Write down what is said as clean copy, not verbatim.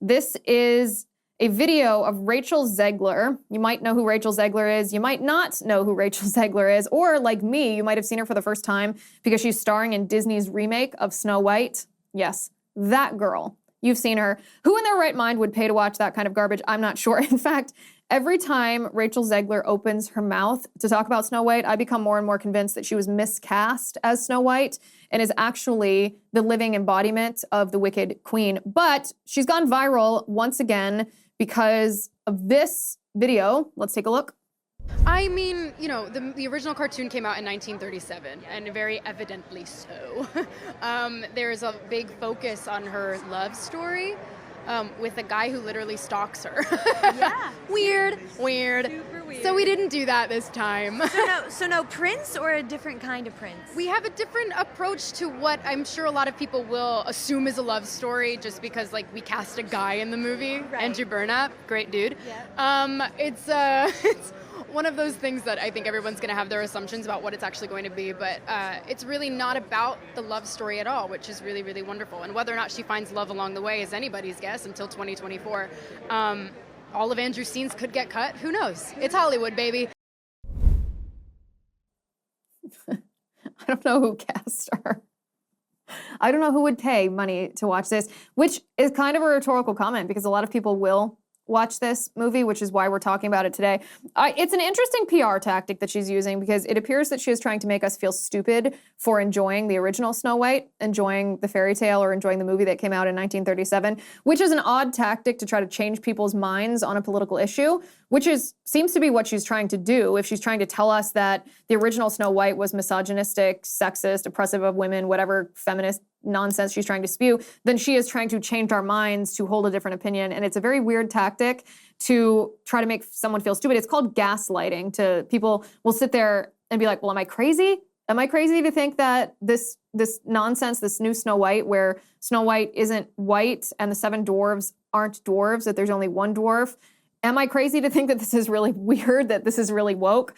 This is a video of Rachel Zegler. You might know who Rachel Zegler is. You might not know who Rachel Zegler is. Or like me, you might have seen her for the first time because she's starring in Disney's remake of Snow White. Yes, that girl. You've seen her. Who in their right mind would pay to watch that kind of garbage? I'm not sure. In fact, every time Rachel Zegler opens her mouth to talk about Snow White, I become more and more convinced that she was miscast as Snow White and is actually the living embodiment of the Wicked Queen. But she's gone viral once again because of this video. Let's take a look. I mean, you know, the original cartoon came out in 1937, and very evidently so. There's a big focus on her love story with a guy who literally stalks her. Yeah. Weird. Super weird. So we didn't do that this time. So no prince or a different kind of prince? We have a different approach to what I'm sure a lot of people will assume is a love story just because, like, we cast a guy in the movie. Right. Andrew Burnap, great dude. Yeah. It's one of those things that I think everyone's going to have their assumptions about what it's actually going to be, but it's really not about the love story at all, which is really, really wonderful. And whether or not she finds love along the way is anybody's guess until 2024. All of Andrew's scenes could get cut. Who knows? It's Hollywood, baby. I don't know who cast her. I don't know who would pay money to watch this, which is kind of a rhetorical comment because a lot of people will watch this movie, which is why we're talking about it today. It's an interesting PR tactic that she's using because it appears that she is trying to make us feel stupid for enjoying the original Snow White, enjoying the fairy tale, or enjoying the movie that came out in 1937, which is an odd tactic to try to change people's minds on a political issue, which seems to be what she's trying to do. If she's trying to tell us that the original Snow White was misogynistic, sexist, oppressive of women, whatever feminist nonsense she's trying to spew, then she is trying to change our minds to hold a different opinion. And it's a very weird tactic to try to make someone feel stupid. It's called gaslighting. To people will sit there and be like, well, am I crazy? Am I crazy to think that this nonsense, this new Snow White, where Snow White isn't white and the 7 dwarves aren't dwarves, that there's only one dwarf? Am I crazy to think that this is really weird, that this is really woke?